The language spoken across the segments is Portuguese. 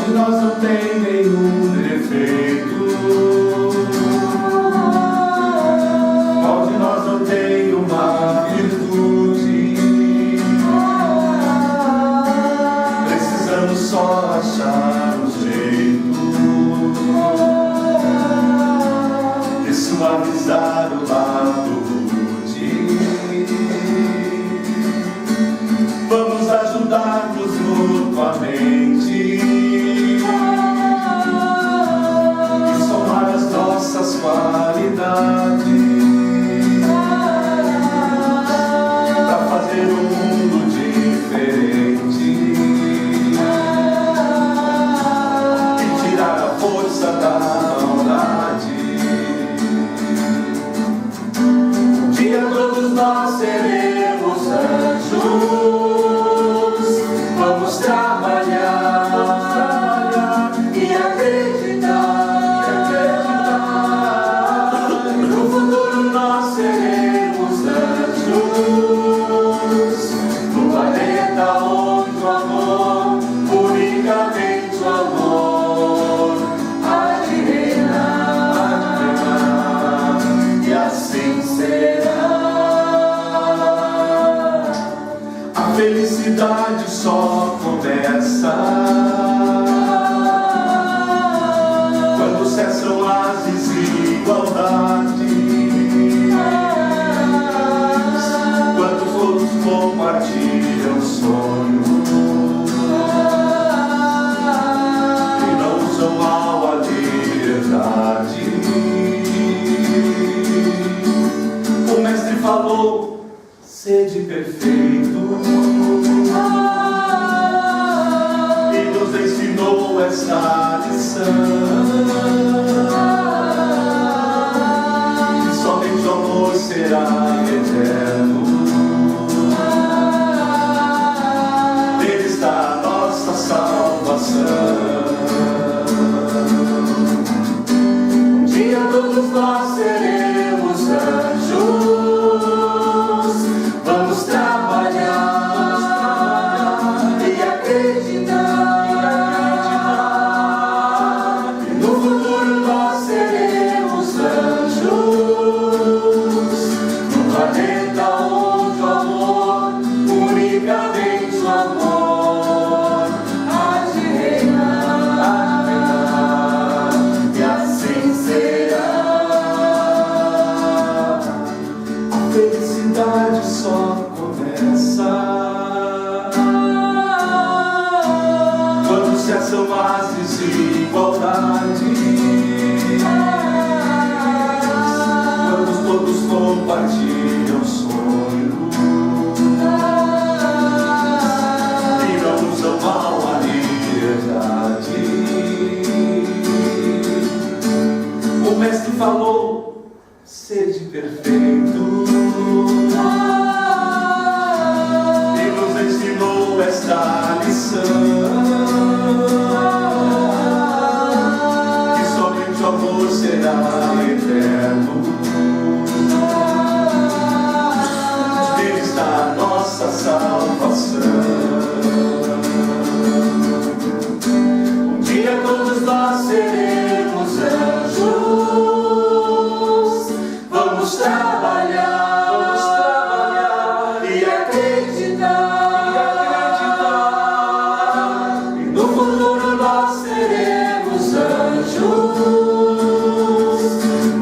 de nós não tem nenhum defeito? Qual de nós não tem uma virtude? Precisamos só achar um jeito de suavizar o lado rude. Vamos ajudar-nos mutuamente e somar as nossas qualidades para fazer um mundo diferente e tirar a força da maldade. Um dia todos nós seremos anjos. Vamos trabalhar e acreditar. No futuro nós seremos anjos, no planeta onde o amor, unicamente o amor, há de reinar, e assim será. A felicidade só começa quando cessam as desigualdades, quando todos compartilham sonhos e não usam mal a liberdade. O mestre falou: sede perfeito, e nos ensinou essa lição, que somente o amor será eterno. Nele está a nossa salvação. Um dia todos nós seremos anjos. Vamos trabalhar e acreditar. No futuro nós seremos anjos, no planeta onde o amor, unicamente o amor, há de reinar, e assim será. A felicidade só começa quando cessam as desigualdades, quando todos compartilham sonhos e não usam mal a liberdade. O mestre falou: sede perfeito, e nos ensinou esta lição, que somente o amor será eterno. Nele está a nossa salvação. Um dia todos nós seremos anjos. Vamos trabalhar e acreditar. E no futuro nós seremos anjos,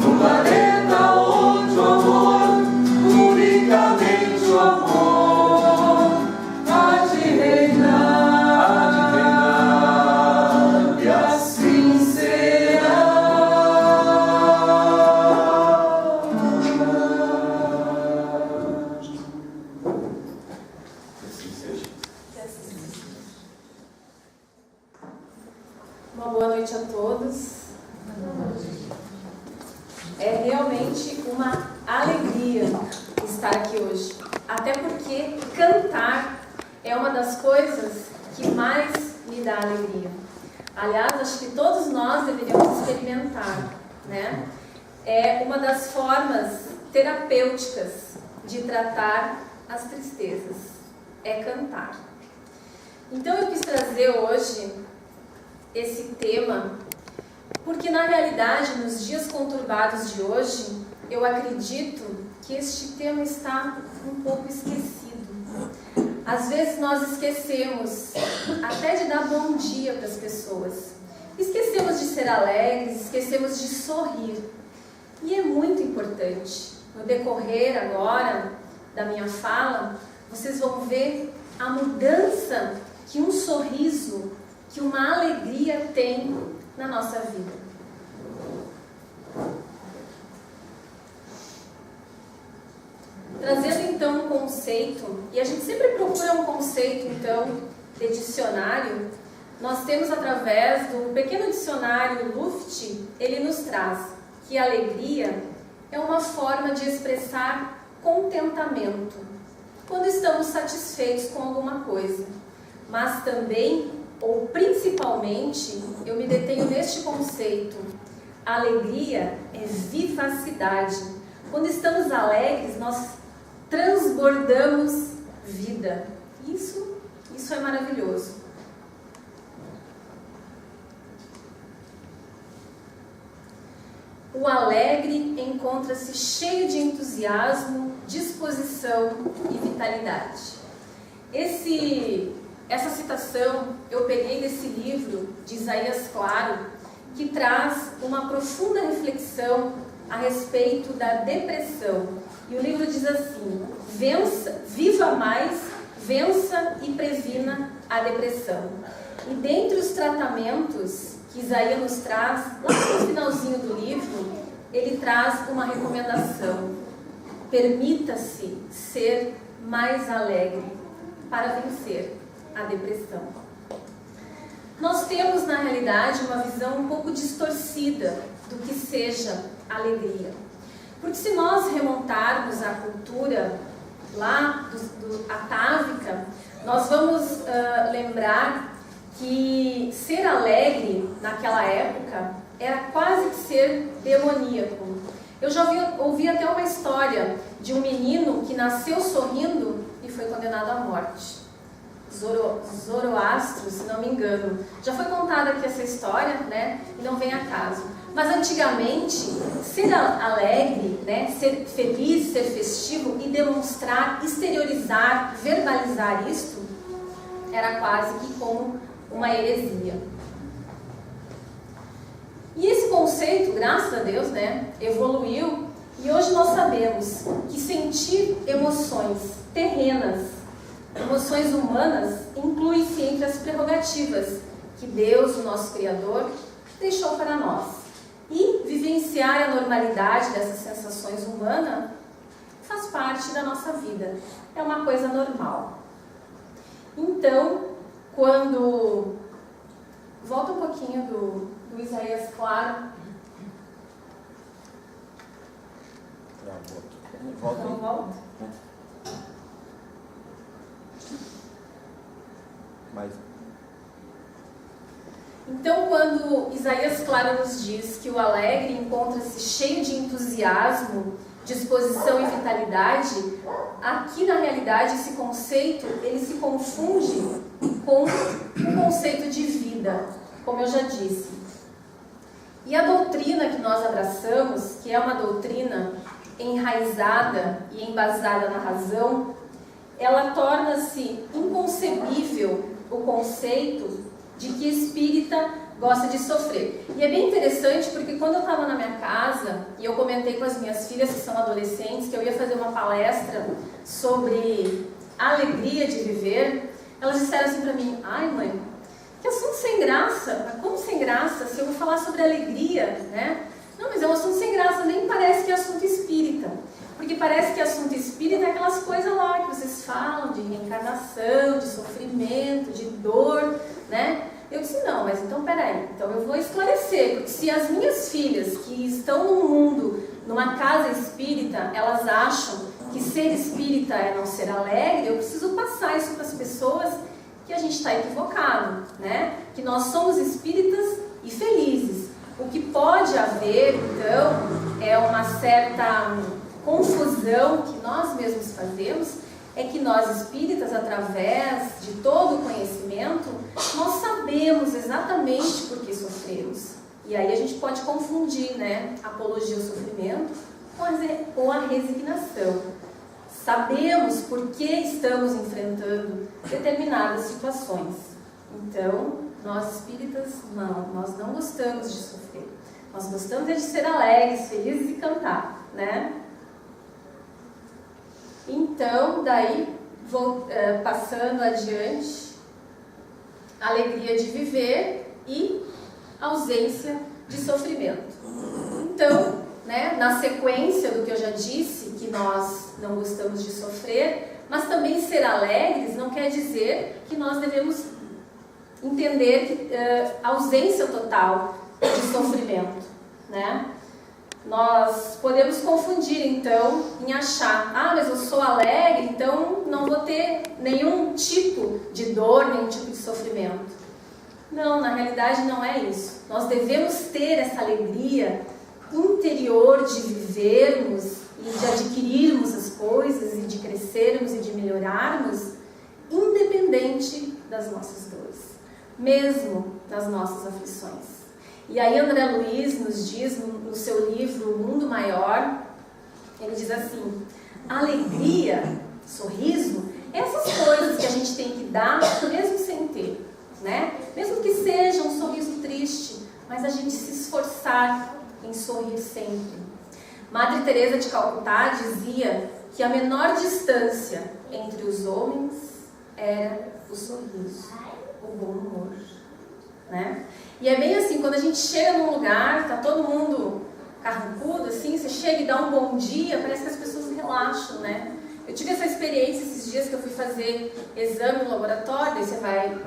no planeta onde o amor, unicamente o amor, há de reinar, e assim será. Uma boa noite a todos. É realmente uma alegria estar aqui hoje. Até porque cantar é uma das coisas que mais me dá alegria. Aliás, acho que todos nós deveríamos experimentar, né? É uma das formas terapêuticas de tratar as tristezas. É cantar. Então eu quis trazer hoje esse tema, porque na realidade, nos dias conturbados de hoje, eu acredito que este tema está um pouco esquecido. Às vezes nós esquecemos até de dar bom dia para as pessoas. Esquecemos de ser alegres, esquecemos de sorrir. E é muito importante. No decorrer agora da minha fala, vocês vão ver a mudança que um sorriso, que uma alegria tem na nossa vida. Trazendo então um conceito, e a gente sempre procura um conceito então de dicionário, nós temos através do pequeno dicionário Luft, ele nos traz que alegria é uma forma de expressar contentamento, quando estamos satisfeitos com alguma coisa. Mas também, ou principalmente, eu me detenho neste conceito, alegria é vivacidade. Quando estamos alegres, nós transbordamos vida. Isso é maravilhoso. O alegre encontra-se cheio de entusiasmo, disposição e vitalidade. Essa citação eu peguei desse livro de Isaías Claro, que traz uma profunda reflexão a respeito da depressão. E o livro diz assim: viva mais, vença e previna a depressão. E dentre os tratamentos que Isaías nos traz, lá no finalzinho do livro, ele traz uma recomendação: permita-se ser mais alegre para vencer a depressão. Nós temos, na realidade, uma visão um pouco distorcida do que seja alegria. Porque se nós remontarmos à cultura lá atávica, nós vamos lembrar que ser alegre naquela época era quase que ser demoníaco. Eu já ouvi até uma história de um menino que nasceu sorrindo e foi condenado à morte. Zoroastro, se não me engano. Já foi contada aqui essa história, né? E não vem a caso. Mas antigamente, ser alegre, né? Ser feliz, ser festivo e demonstrar, exteriorizar, verbalizar isto, era quase que como uma heresia. E esse conceito, graças a Deus, né, evoluiu, e hoje nós sabemos que sentir emoções terrenas, emoções humanas, inclui-se entre as prerrogativas que Deus, o nosso Criador, deixou para nós. E vivenciar a normalidade dessas sensações humanas faz parte da nossa vida, é uma coisa normal. Então, quando... Volta um pouquinho do Isaías Claro. Volta. Então, volta. Mais. Então, quando Isaías Claro nos diz que o alegre encontra-se cheio de entusiasmo, disposição e vitalidade, aqui na realidade esse conceito ele se confunde com o conceito de vida, como eu já disse. E a doutrina que nós abraçamos, que é uma doutrina enraizada e embasada na razão, ela torna-se inconcebível o conceito de que espírita gosta de sofrer. E é bem interessante porque quando eu estava na minha casa e eu comentei com as minhas filhas que são adolescentes que eu ia fazer uma palestra sobre a alegria de viver, elas disseram assim para mim: ai mãe, que assunto sem graça, como sem graça se eu vou falar sobre alegria, né? Não, mas é um assunto sem graça, nem parece que é assunto espírita. Porque parece que assunto espírita é aquelas coisas lá que vocês falam de reencarnação, de sofrimento, de dor, né? Eu disse, não, mas então peraí, então eu vou esclarecer, porque se as minhas filhas que estão no mundo, numa casa espírita, elas acham que ser espírita é não ser alegre, eu preciso passar isso para as pessoas que a gente está equivocado, né? Que nós somos espíritas e felizes. O que pode haver, então, é uma certa confusão que nós mesmos fazemos, é que nós espíritas, através de todo o conhecimento, nós sabemos exatamente por que sofremos. E aí a gente pode confundir, né, apologia ao sofrimento com a resignação. Sabemos por que estamos enfrentando determinadas situações. Então, nós espíritas, nós não gostamos de sofrer. Nós gostamos de ser alegres, felizes e cantar, né? Então, daí, vou passando adiante, alegria de viver e ausência de sofrimento. Então, né, na sequência do que eu já disse, que nós não gostamos de sofrer, mas também ser alegres não quer dizer que nós devemos entender que, ausência total de sofrimento, né? Nós podemos confundir, então, em achar, mas eu sou alegre, então não vou ter nenhum tipo de dor, nenhum tipo de sofrimento. Não, na realidade não é isso. Nós devemos ter essa alegria interior de vivermos e de adquirirmos as coisas e de crescermos e de melhorarmos, independente das nossas dores, mesmo das nossas aflições. E aí André Luiz nos diz no seu livro O Mundo Maior, ele diz assim: alegria, sorriso, essas coisas que a gente tem que dar mesmo sem ter, né? Mesmo que seja um sorriso triste, mas a gente se esforçar em sorrir sempre. Madre Teresa de Calcutá dizia que a menor distância entre os homens era o sorriso, o bom humor, né? E é bem assim, quando a gente chega num lugar, tá todo mundo carrancudo, assim, você chega e dá um bom dia, parece que as pessoas relaxam, né? Eu tive essa experiência esses dias que eu fui fazer exame no laboratório, daí você vai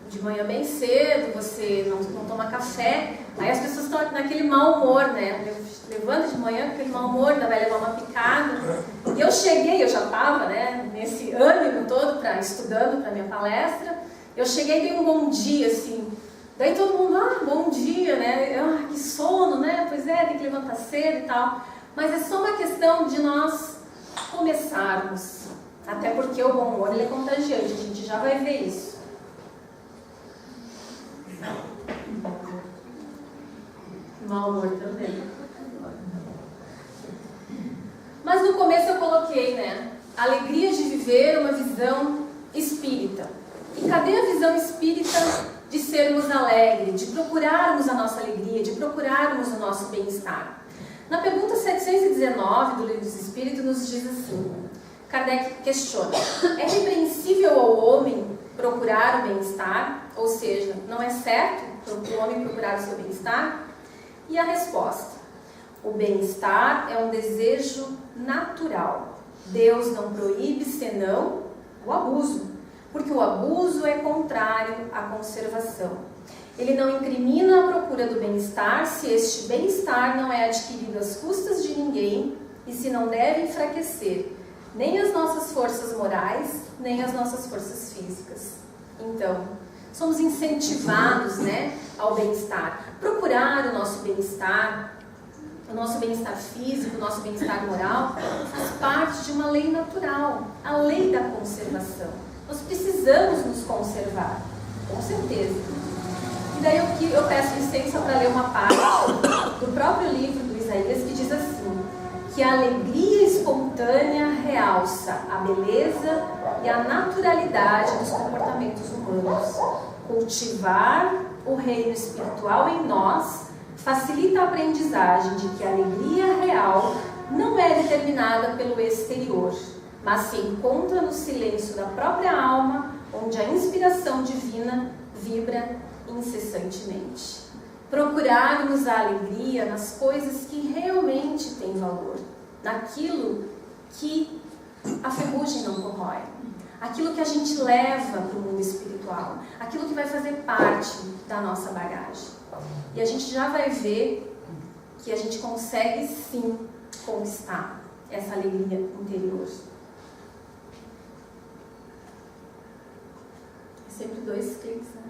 de manhã bem cedo, você não toma café, aí as pessoas estão naquele mau humor, né? Levanta de manhã com aquele mau humor, ainda vai levar uma picada. E eu cheguei, eu já estava, né, nesse ânimo todo, estudando para minha palestra, eu cheguei e dei um bom dia, assim. Daí todo mundo, bom dia, né? Que sono, né? Pois é, tem que levantar cedo e tal. Mas é só uma questão de nós começarmos. Até porque o bom humor ele é contagiante, a gente já vai ver isso. Mau humor também. Mas no começo eu coloquei, né? Alegria de viver uma visão espírita. E cadê a visão espírita de sermos alegres, de procurarmos a nossa alegria, de procurarmos o nosso bem-estar? Na pergunta 719 do Livro dos Espíritos nos diz assim, Kardec questiona: é repreensível ao homem procurar o bem-estar? Ou seja, não é certo o homem procurar o seu bem-estar? E a resposta: o bem-estar é um desejo natural. Deus não proíbe senão o abuso, porque o abuso é contrário à conservação. Ele não incrimina a procura do bem-estar se este bem-estar não é adquirido às custas de ninguém e se não deve enfraquecer nem as nossas forças morais, nem as nossas forças físicas. Então, somos incentivados, né, ao bem-estar. Procurar o nosso bem-estar físico, o nosso bem-estar moral, faz parte de uma lei natural, a lei da conservação. Nós precisamos nos conservar, com certeza. E daí eu peço licença para ler uma parte do próprio livro do Isaías, que diz assim, que a alegria espontânea realça a beleza e a naturalidade dos comportamentos humanos. Cultivar o reino espiritual em nós facilita a aprendizagem de que a alegria real não é determinada pelo exterior, mas se encontra no silêncio da própria alma, onde a inspiração divina vibra incessantemente. Procurarmos a alegria nas coisas que realmente têm valor, naquilo que a ferrugem não corrói, aquilo que a gente leva para o mundo espiritual, aquilo que vai fazer parte da nossa bagagem. E a gente já vai ver que a gente consegue sim conquistar essa alegria interior. É sempre 2 cliques, né?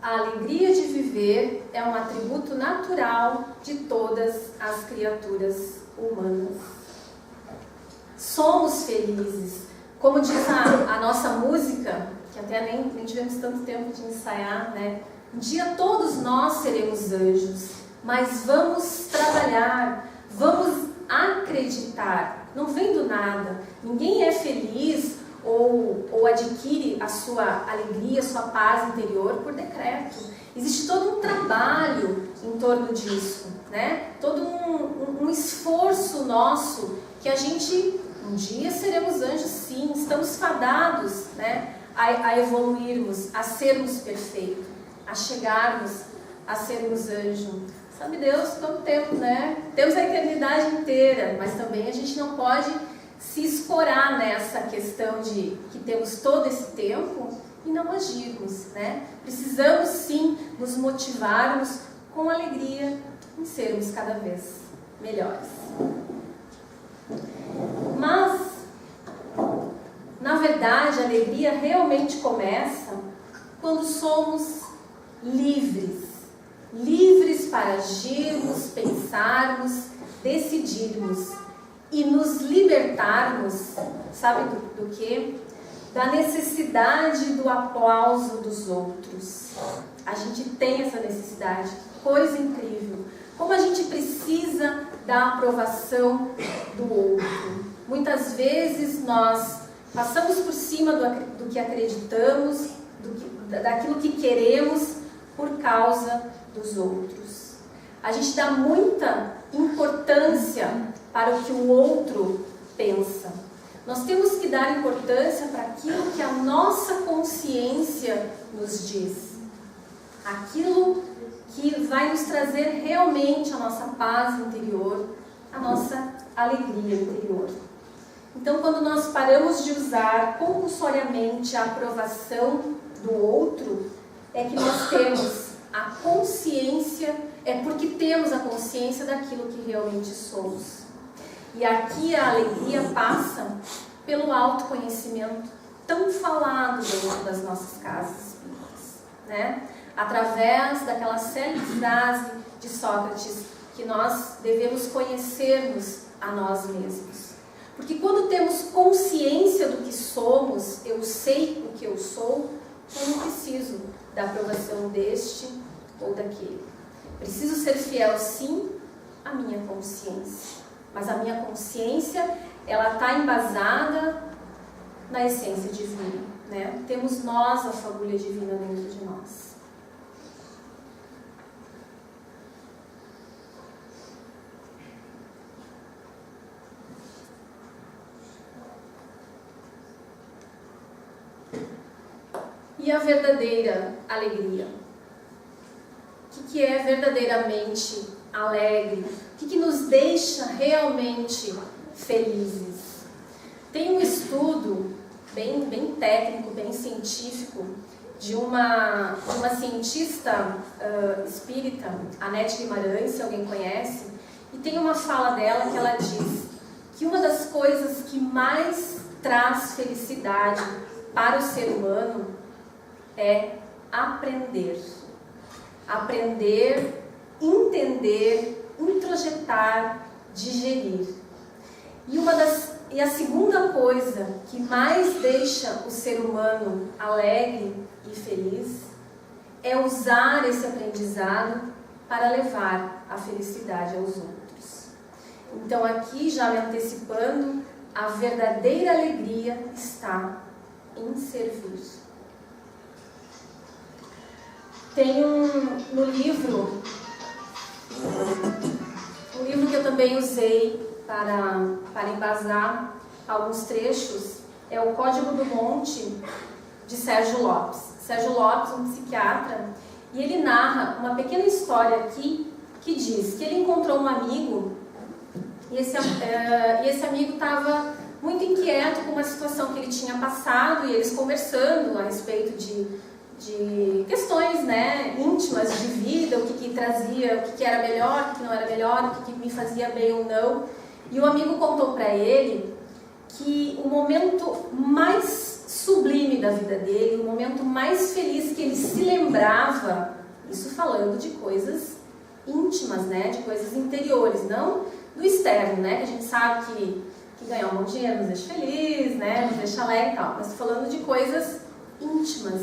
A alegria de viver é um atributo natural de todas as criaturas humanas. Somos felizes. Como diz a nossa música, que até nem tivemos tanto tempo de ensaiar, né? Um dia todos nós seremos anjos, mas vamos trabalhar, vamos acreditar. Não vem do nada. Ninguém é feliz ou adquire a sua alegria, a sua paz interior por decreto. Existe todo um trabalho em torno disso, né? Todo um esforço nosso que a gente, um dia seremos anjos sim, estamos fadados, né? A evoluirmos, a sermos perfeitos, a chegarmos a sermos anjo. Sabe Deus quanto tempo, né? Temos a eternidade inteira, mas também a gente não pode se escorar nessa questão de que temos todo esse tempo e não agirmos, né? Precisamos sim nos motivarmos com alegria em sermos cada vez melhores. Mas, na verdade, a alegria realmente começa quando somos livres. Livres para agirmos, pensarmos, decidirmos e nos libertarmos, sabe do quê? Da necessidade do aplauso dos outros. A gente tem essa necessidade, coisa incrível. Como a gente precisa da aprovação do outro. Muitas vezes nós passamos por cima do que acreditamos, daquilo que queremos por causa dos outros. A gente dá muita importância para o que o outro pensa. Nós temos que dar importância para aquilo que a nossa consciência nos diz. Aquilo que vai nos trazer realmente a nossa paz interior, a nossa alegria interior. Então, quando nós paramos de usar compulsoriamente a aprovação do outro, é que nós temos a consciência, é porque temos a consciência daquilo que realmente somos. E aqui a alegria passa pelo autoconhecimento tão falado dentro das nossas casas espíritas, né? Através daquela célebre frase de Sócrates, que nós devemos conhecer-nos a nós mesmos. Porque quando temos consciência do que somos, eu sei o que eu sou, eu não preciso da aprovação deste ou daquele. Preciso ser fiel, sim, à minha consciência. Mas a minha consciência, ela está embasada na essência divina, né? Temos nós a fagulha divina dentro de nós. E a verdadeira alegria? O que é verdadeiramente alegre? O que nos deixa realmente felizes? Tem um estudo bem técnico, bem científico, de uma cientista espírita, Anete Guimarães, se alguém conhece, e tem uma fala dela que ela diz que uma das coisas que mais traz felicidade para o ser humano é aprender. Aprender, entender, introjetar, digerir. E a segunda coisa que mais deixa o ser humano alegre e feliz é usar esse aprendizado para levar a felicidade aos outros. Então aqui, já me antecipando, a verdadeira alegria está em servir. Tem no livro, um livro que eu também usei para embasar alguns trechos, é o Código do Monte, de Sérgio Lopes. Sérgio Lopes, um psiquiatra, e ele narra uma pequena história aqui que diz que ele encontrou um amigo e esse amigo estava muito inquieto com uma situação que ele tinha passado, e eles conversando a respeito de questões, né, íntimas de vida, o que trazia, o que era melhor, o que não era melhor, o que me fazia bem ou não. E o amigo contou para ele que o momento mais sublime da vida dele, o momento mais feliz que ele se lembrava, isso falando de coisas íntimas, né? De coisas interiores, não do externo, né? Que a gente sabe que ganhar um bom dinheiro nos deixa feliz, né? Nos deixa alegre e tal. Mas falando de coisas íntimas.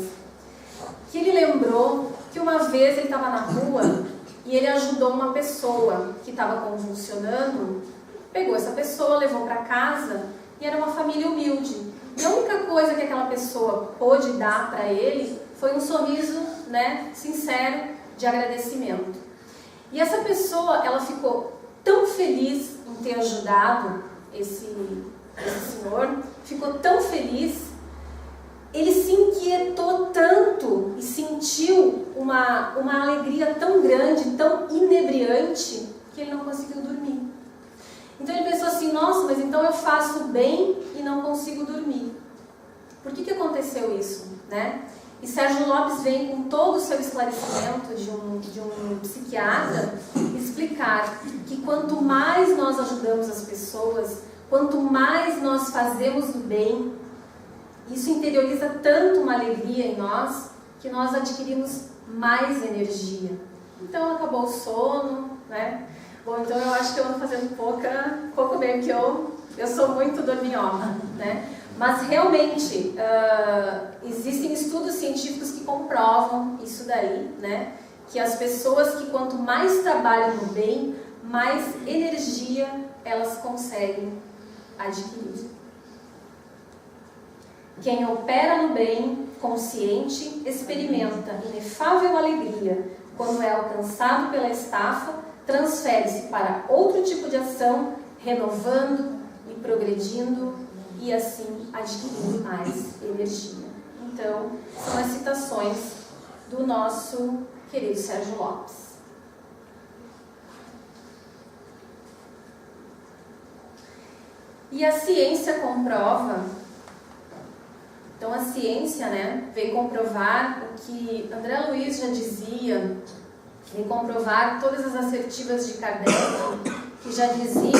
Que ele lembrou que uma vez ele estava na rua e ele ajudou uma pessoa que estava convulsionando, pegou essa pessoa, levou para casa e era uma família humilde. E a única coisa que aquela pessoa pôde dar para ele foi um sorriso, né, sincero de agradecimento. E essa pessoa, ela ficou tão feliz em ter ajudado esse senhor, ficou tão feliz, ele se inquietou tanto e sentiu uma alegria tão grande, tão inebriante, que ele não conseguiu dormir. Então ele pensou assim, nossa, mas então eu faço bem e não consigo dormir. Por que aconteceu isso, né? E Sérgio Lopes vem com todo o seu esclarecimento de um psiquiatra explicar que quanto mais nós ajudamos as pessoas, quanto mais nós fazemos o bem, isso interioriza tanto uma alegria em nós que nós adquirimos mais energia. Então acabou o sono, né? Bom, então eu acho que eu ando fazendo pouco bem, porque eu sou muito dorminhoca, né? Mas realmente existem estudos científicos que comprovam isso daí, né? Que as pessoas que quanto mais trabalham no bem, mais energia elas conseguem adquirir. Quem opera no bem, consciente, experimenta inefável alegria. Quando é alcançado pela estafa, transfere-se para outro tipo de ação, renovando e progredindo e assim adquirindo mais energia. Então, são as citações do nosso querido Sérgio Lopes. E a ciência comprova, então a ciência, né, vem comprovar o que André Luiz já dizia, vem comprovar todas as assertivas de Kardec, que já dizia,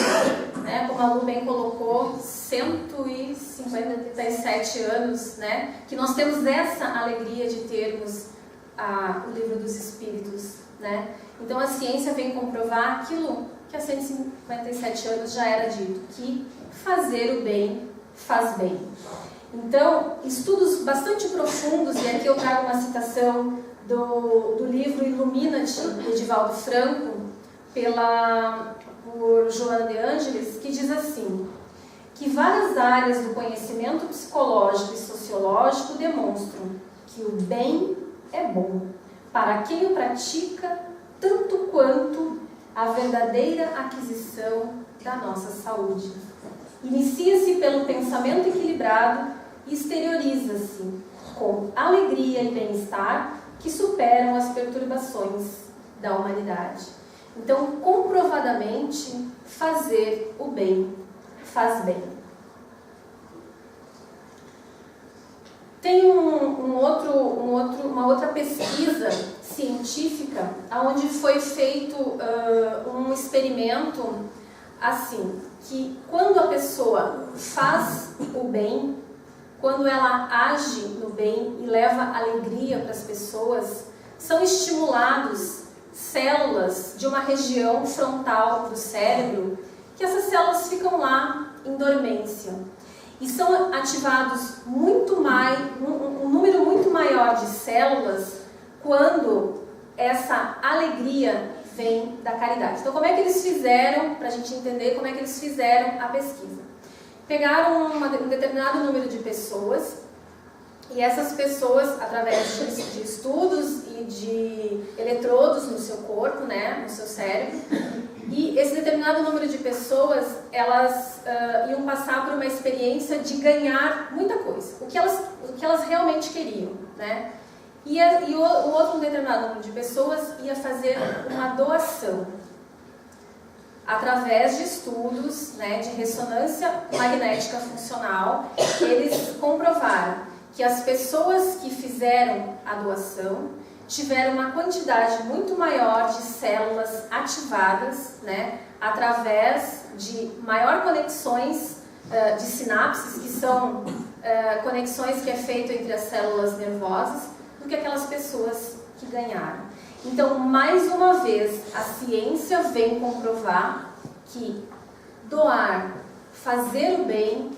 né, como a Lu bem colocou, 157 anos, né, que nós temos essa alegria de termos o Livro dos Espíritos, né? Então a ciência vem comprovar aquilo que há 157 anos já era dito, que fazer o bem faz bem. Então, estudos bastante profundos, e aqui eu trago uma citação do livro Ilumina-te, de Edivaldo Franco, por Joana de Ângeles, que diz assim, que várias áreas do conhecimento psicológico e sociológico demonstram que o bem é bom para quem o pratica, tanto quanto a verdadeira aquisição da nossa saúde. Inicia-se pelo pensamento equilibrado e exterioriza-se com alegria e bem-estar que superam as perturbações da humanidade. Então, comprovadamente, fazer o bem faz bem. Tem uma outra pesquisa científica onde foi feito um experimento assim, que quando a pessoa faz o bem, quando ela age no bem e leva alegria para as pessoas, são estimulados células de uma região frontal do cérebro, que essas células ficam lá em dormência. E são ativados um número muito maior de células quando essa alegria vem da caridade. Então, como é que eles fizeram, para a gente entender como é que eles fizeram a pesquisa? Pegaram um determinado número de pessoas, e essas pessoas, através de estudos e de eletrodos no seu corpo, né, no seu cérebro, e esse determinado número de pessoas, elas iam passar por uma experiência de ganhar muita coisa, o que elas realmente queriam, né? E o outro determinado número de pessoas ia fazer uma doação, através de estudos, né, de ressonância magnética funcional. Eles comprovaram que as pessoas que fizeram a doação tiveram uma quantidade muito maior de células ativadas, né, através de maior conexões de sinapses, que são conexões que é feito entre as células nervosas, do que aquelas pessoas que ganharam. Então, mais uma vez, a ciência vem comprovar que doar, fazer o bem,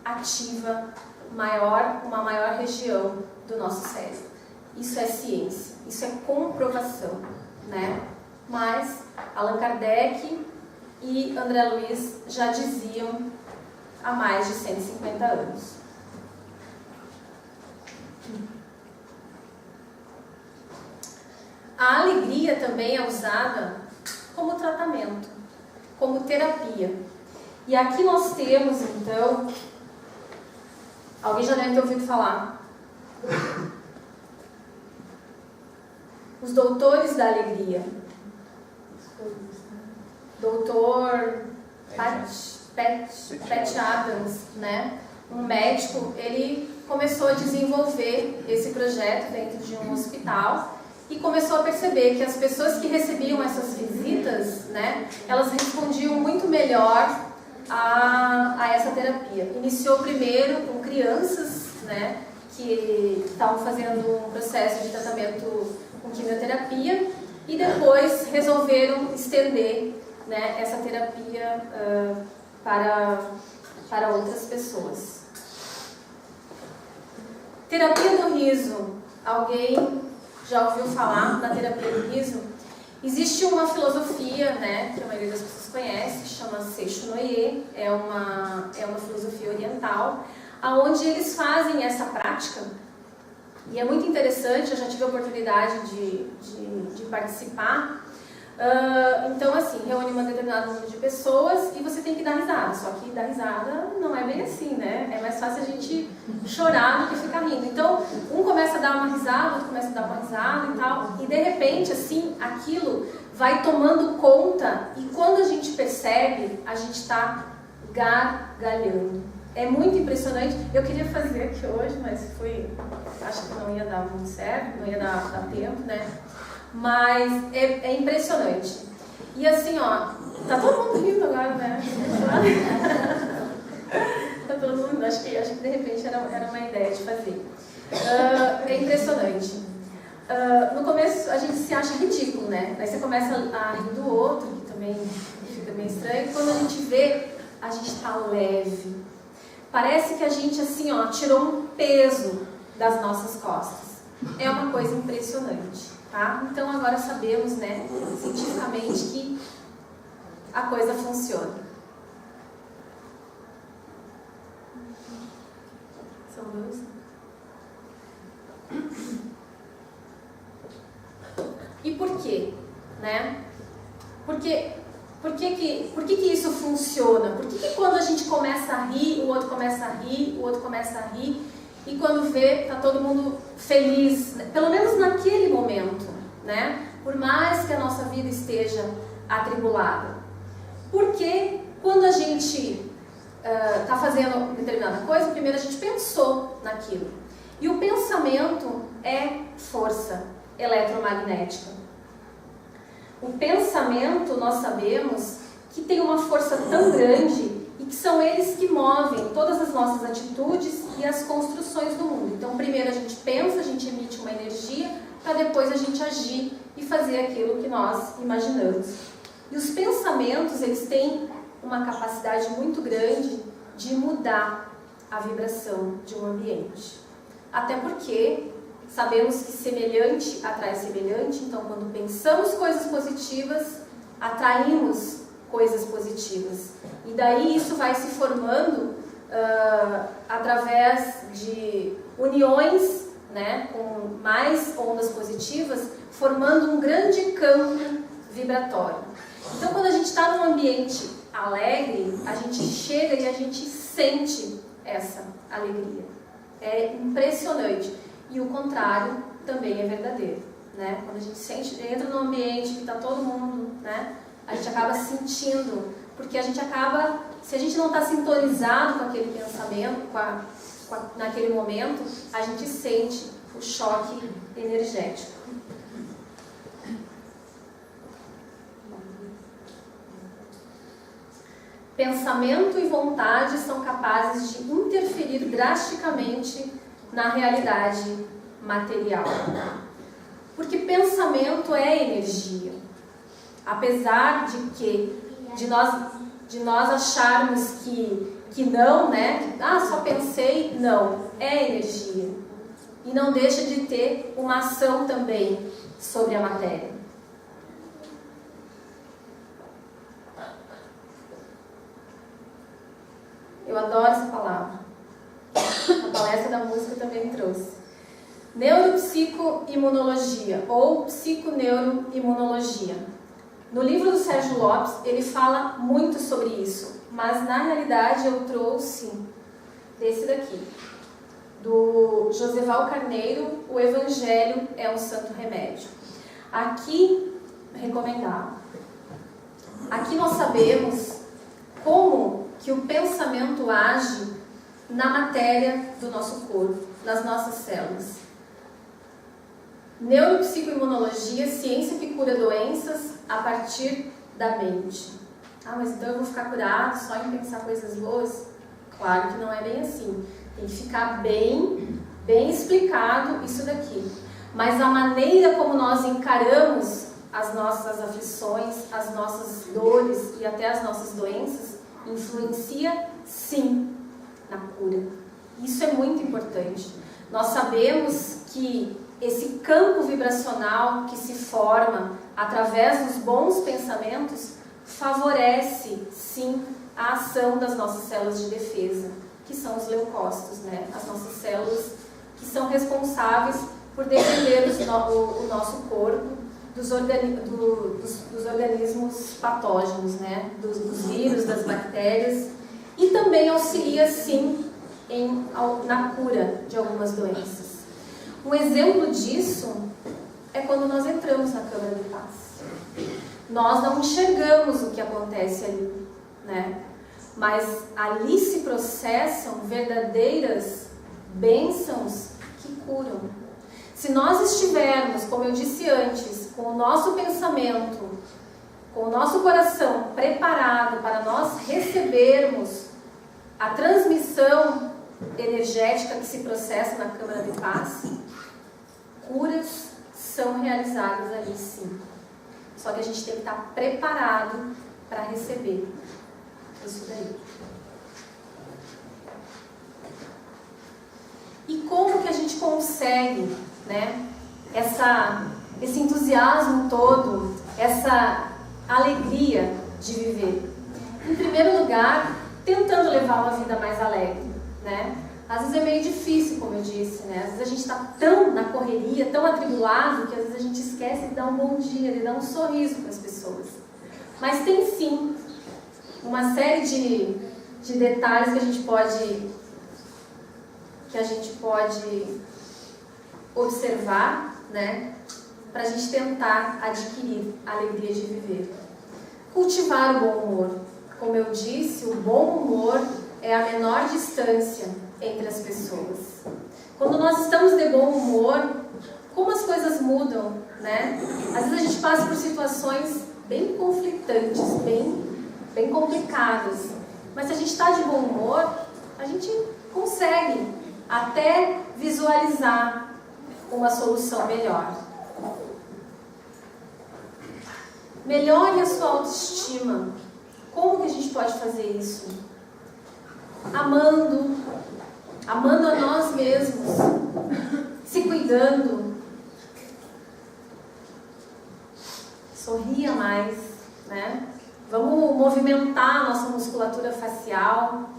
ativa uma maior região do nosso cérebro. Isso é ciência, isso é comprovação, né? Mas Allan Kardec e André Luiz já diziam há mais de 150 anos. A alegria também é usada como tratamento, como terapia. E aqui nós temos, então, alguém já deve ter ouvido falar, os doutores da alegria. Doutor Pat Adams, né? Um médico, ele começou a desenvolver esse projeto dentro de um hospital e começou a perceber que as pessoas que recebiam essas visitas, né, elas respondiam muito melhor a essa terapia. Iniciou primeiro com crianças, né, que estavam fazendo um processo de tratamento com quimioterapia e depois resolveram estender, né, essa terapia para outras pessoas. Terapia do riso. Alguém já ouviu falar na terapia do riso? Existe uma filosofia, né, que a maioria das pessoas conhece, que chama Seixo Noye, é uma filosofia oriental, onde eles fazem essa prática, e é muito interessante, eu já tive a oportunidade de participar. Então, assim, reúne um determinado número de pessoas e você tem que dar risada, só que dar risada não é bem assim, né? É mais fácil a gente chorar do que ficar rindo. Então, um começa a dar uma risada, outro começa a dar uma risada e tal, e de repente, assim, aquilo vai tomando conta e quando a gente percebe, a gente está gargalhando. É muito impressionante. Eu queria fazer aqui hoje, mas acho que não ia dar muito certo, não ia dar tempo, né? Mas é impressionante. E assim, ó, tá todo mundo rindo agora, né? Tá todo mundo, acho que de repente era uma ideia de fazer. É impressionante. No começo a gente se acha ridículo, né? Aí você começa a rir do outro, que também fica meio estranho. E quando a gente vê, a gente tá leve. Parece que a gente, assim, ó, tirou um peso das nossas costas. É uma coisa impressionante. Tá? Então agora sabemos, né, cientificamente que a coisa funciona. São dois. E por quê? Né? Por que isso funciona? Por que quando a gente começa a rir, o outro começa a rir, o outro começa a rir, e quando vê, tá todo mundo feliz, pelo menos naquele momento, né? Por mais que a nossa vida esteja atribulada. Porque quando a gente está fazendo determinada coisa, primeiro a gente pensou naquilo. E o pensamento é força eletromagnética. O pensamento, nós sabemos que tem uma força tão grande e que são eles que movem todas as nossas atitudes e as construções do mundo. Então, primeiro a gente pensa, a gente emite uma energia, para depois a gente agir e fazer aquilo que nós imaginamos. E os pensamentos, eles têm uma capacidade muito grande de mudar a vibração de um ambiente. Até porque sabemos que semelhante atrai semelhante, então quando pensamos coisas positivas, atraímos coisas positivas. E daí isso vai se formando através de uniões, né, com mais ondas positivas, formando um grande campo vibratório. Então quando a gente está num ambiente alegre, a gente chega e a gente sente essa alegria. É impressionante. E o contrário também é verdadeiro, né? Quando a gente entra num ambiente que está todo mundo, né, a gente acaba sentindo, porque a gente acaba, se a gente não está sintonizado com aquele pensamento, naquele momento, a gente sente o choque energético. Pensamento e vontade são capazes de interferir drasticamente na realidade material. Porque pensamento é energia. Apesar de nós acharmos que não, né? Só pensei, não. É energia. E não deixa de ter uma ação também sobre a matéria. Eu adoro essa palavra. A palestra da música também me trouxe. Neuropsicoimunologia ou psiconeuroimunologia. No livro do Sérgio Lopes, ele fala muito sobre isso, mas na realidade eu trouxe desse daqui, do Joseval Carneiro, O Evangelho é um Santo Remédio. Aqui, recomendado. Aqui nós sabemos como que o pensamento age na matéria do nosso corpo, nas nossas células. Neuropsicoimunologia, ciência que cura doenças a partir da mente. Mas então eu vou ficar curado só em pensar coisas boas? Claro que não é bem assim. Tem que ficar bem explicado isso daqui. Mas a maneira como nós encaramos as nossas aflições, as nossas dores e até as nossas doenças influencia sim na cura. Isso é muito importante. Nós sabemos que esse campo vibracional que se forma através dos bons pensamentos favorece, sim, a ação das nossas células de defesa, que são os leucócitos, né? As nossas células que são responsáveis por defender o nosso corpo dos organismos patógenos, né? Dos vírus, das bactérias, e também auxilia, sim, na cura de algumas doenças. Um exemplo disso é quando nós entramos na Câmara de Paz. Nós não enxergamos o que acontece ali, né? Mas ali se processam verdadeiras bênçãos que curam. Se nós estivermos, como eu disse antes, com o nosso pensamento, com o nosso coração preparado para nós recebermos a transmissão energética que se processa na Câmara de Paz, curas são realizadas ali sim. Só que a gente tem que estar preparado para receber isso daí. E como que a gente consegue, né, esse entusiasmo todo, essa alegria de viver? Em primeiro lugar, tentando levar uma vida mais alegre, né? Às vezes é meio difícil, como eu disse, né? Às vezes a gente está tão na correria, tão atribulado, que às vezes a gente esquece de dar um bom dia, de dar um sorriso para as pessoas. Mas tem sim uma série de detalhes que a gente pode observar, né? Para a gente tentar adquirir a alegria de viver. Cultivar o bom humor. Como eu disse, o bom humor é a menor distância entre as pessoas. Quando nós estamos de bom humor, como as coisas mudam, né? Às vezes a gente passa por situações bem conflitantes, bem complicadas. Mas se a gente está de bom humor, a gente consegue até visualizar uma solução melhor. Melhore a sua autoestima. Como que a gente pode fazer isso? Amando a nós mesmos, se cuidando. Sorria mais, né? Vamos movimentar a nossa musculatura facial.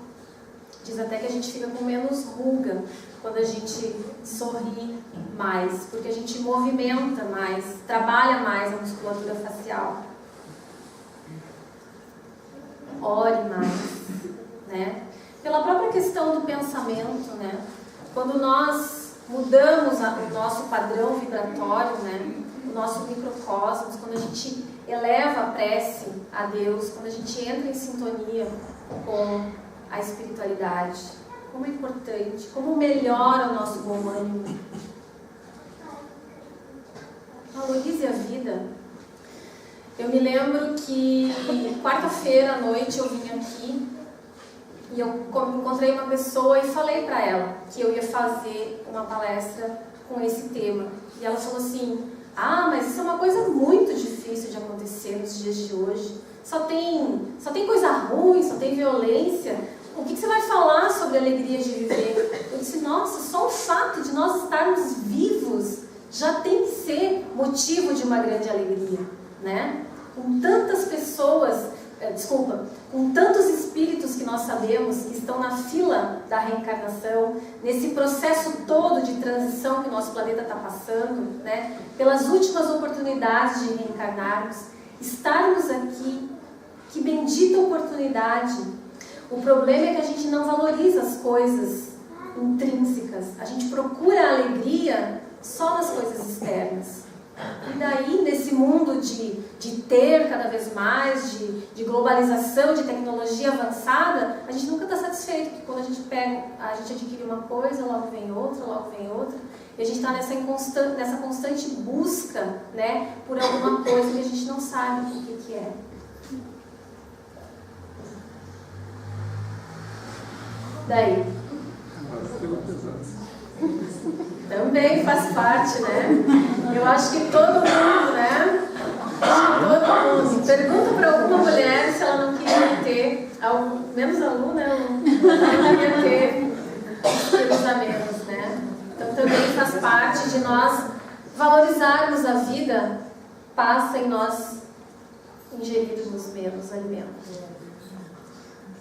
Diz até que a gente fica com menos ruga quando a gente sorri mais, porque a gente movimenta mais, trabalha mais a musculatura facial. Ore mais, né? Pela própria questão do pensamento, né? Quando nós mudamos o nosso padrão vibratório, né? O nosso microcosmos, quando a gente eleva a prece a Deus, quando a gente entra em sintonia com a espiritualidade, como é importante, como melhora o nosso bom ânimo. Valorize a vida. Eu me lembro que quarta-feira à noite eu vim aqui e eu encontrei uma pessoa e falei para ela que eu ia fazer uma palestra com esse tema. E ela falou assim: Ah, mas isso é uma coisa muito difícil de acontecer nos dias de hoje. Só tem coisa ruim, só tem violência. O que você vai falar sobre a alegria de viver? Eu disse, nossa, só o fato de nós estarmos vivos já tem que ser motivo de uma grande alegria, né? Com tantas pessoas, com tantos espíritos que nós sabemos que estão na fila da reencarnação, nesse processo todo de transição que o nosso planeta está passando, né? Pelas últimas oportunidades de reencarnarmos, estarmos aqui, que bendita oportunidade. O problema é que a gente não valoriza as coisas intrínsecas, a gente procura a alegria só nas coisas externas. E daí, nesse mundo de ter cada vez mais, de globalização, de tecnologia avançada, a gente nunca está satisfeito, porque quando a gente adquire uma coisa, logo vem outra, e a gente está nessa constante busca, né, por alguma coisa que a gente não sabe o que é. Daí? Também faz parte, né? Eu acho que todo mundo, né? Todo mundo. Pergunta para alguma mulher se ela não queria ter, menos a Lu, né? Ela não queria ter filhos a menos, né? Então também faz parte de nós valorizarmos a vida, passa em nós ingerirmos menos alimentos.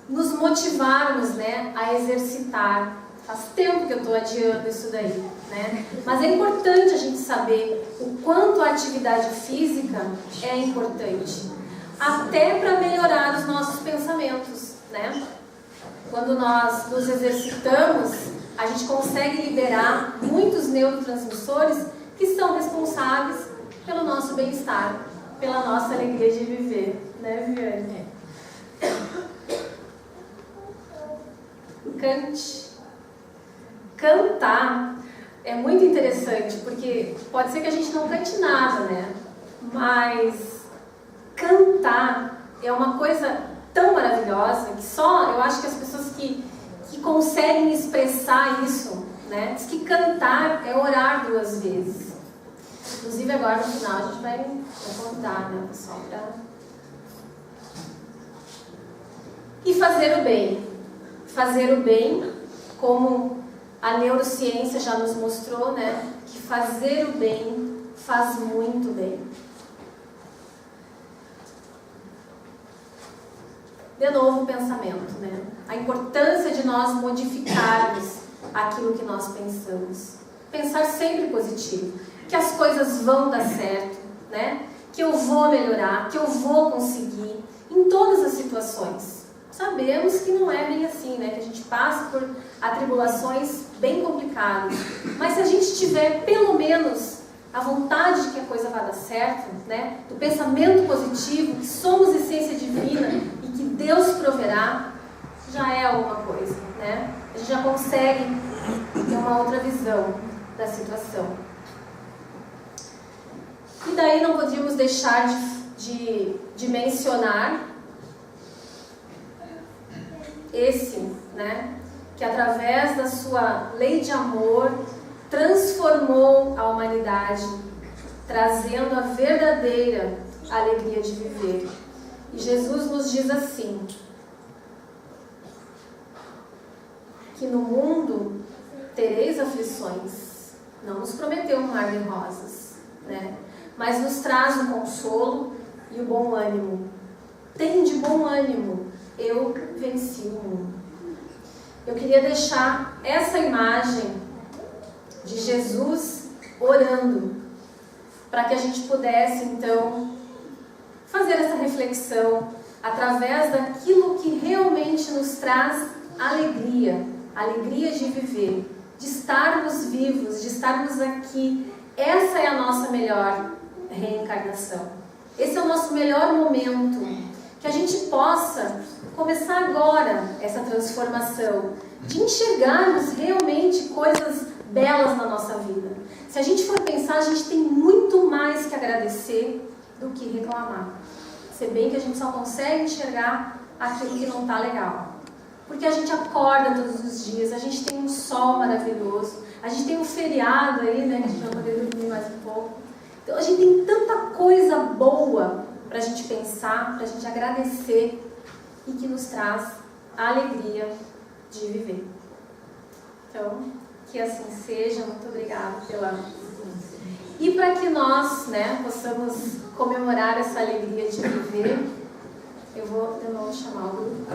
Nos motivarmos, né, a exercitar. Faz tempo que eu estou adiando isso daí, né? Mas é importante a gente saber o quanto a atividade física é importante, até para melhorar os nossos pensamentos, né? Quando nós nos exercitamos, a gente consegue liberar muitos neurotransmissores que são responsáveis pelo nosso bem-estar, pela nossa alegria de viver, né, Viviane? Cante. Cantar é muito interessante, porque pode ser que a gente não cante nada, né? Mas cantar é uma coisa tão maravilhosa que só, eu acho que as pessoas que conseguem expressar isso, né? Diz que cantar é orar 2 vezes. Inclusive agora no final a gente vai contar, né, pessoal? E fazer o bem. Fazer o bem, como a neurociência já nos mostrou, né, que fazer o bem faz muito bem. De novo o pensamento, né? A importância de nós modificarmos aquilo que nós pensamos. Pensar sempre positivo, que as coisas vão dar certo, né? Que eu vou melhorar, que eu vou conseguir, em todas as situações. Sabemos que não é bem assim, né? Que a gente passa por atribulações bem complicadas. Mas se a gente tiver, pelo menos, a vontade de que a coisa vá dar certo, né? Do pensamento positivo, que somos essência divina e que Deus proverá, já é alguma coisa, né? A gente já consegue ter uma outra visão da situação. E daí não podíamos deixar de mencionar esse, né, que através da sua lei de amor transformou a humanidade, trazendo a verdadeira alegria de viver. E Jesus nos diz assim, que no mundo tereis aflições. Não nos prometeu um mar de rosas, né? Mas nos traz o consolo e o bom ânimo. Tende bom ânimo. Eu venci o mundo. Eu queria deixar essa imagem de Jesus orando, para que a gente pudesse, então, fazer essa reflexão através daquilo que realmente nos traz alegria, alegria de viver, de estarmos vivos, de estarmos aqui. Essa é a nossa melhor reencarnação. Esse é o nosso melhor momento, que a gente possa começar agora essa transformação, de enxergarmos realmente coisas belas na nossa vida. Se a gente for pensar, a gente tem muito mais que agradecer do que reclamar. Se bem que a gente só consegue enxergar aquilo que não está legal. Porque a gente acorda todos os dias, a gente tem um sol maravilhoso, a gente tem um feriado aí, né, que a gente vai poder dormir mais um pouco. Então a gente tem tanta coisa boa para a gente pensar, para a gente agradecer e que nos traz a alegria de viver. Então, que assim seja. Muito obrigada pela... E para que nós, possamos comemorar essa alegria de viver, eu vou de novo chamar o grupo.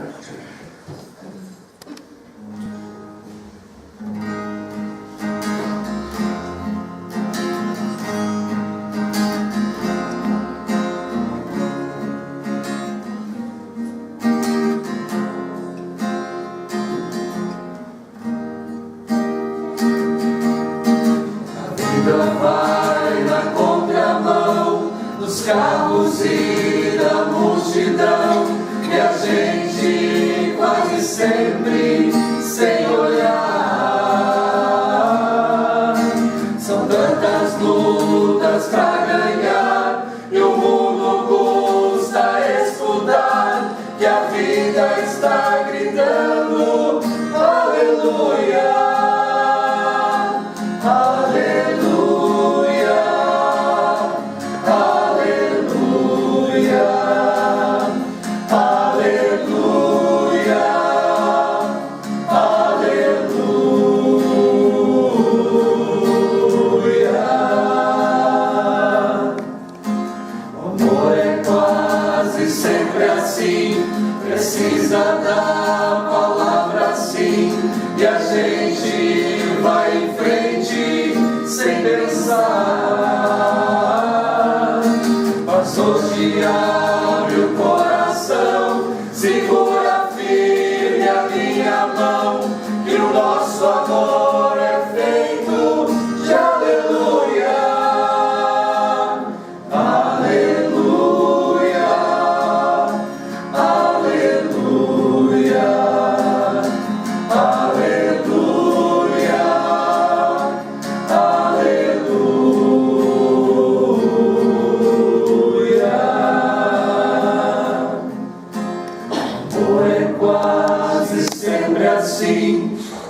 Vai na contramão dos carros e da multidão, e a gente quase sempre sem olhar. São tantas lutas pra ganhar e o mundo custa escutar que a vida está gritando aleluia. Precisa da palavra sim, e a gente vai em frente sem pensar. Mas hoje abre o coração, segura firme a minha mão, que o nosso amor é feito de aleluia.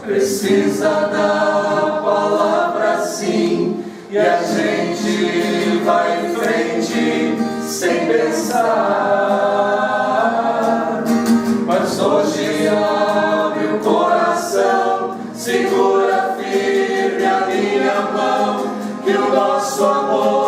Precisa da palavra sim, e a gente vai em frente sem pensar. Mas hoje abre o coração, segura firme a minha mão, que o nosso amor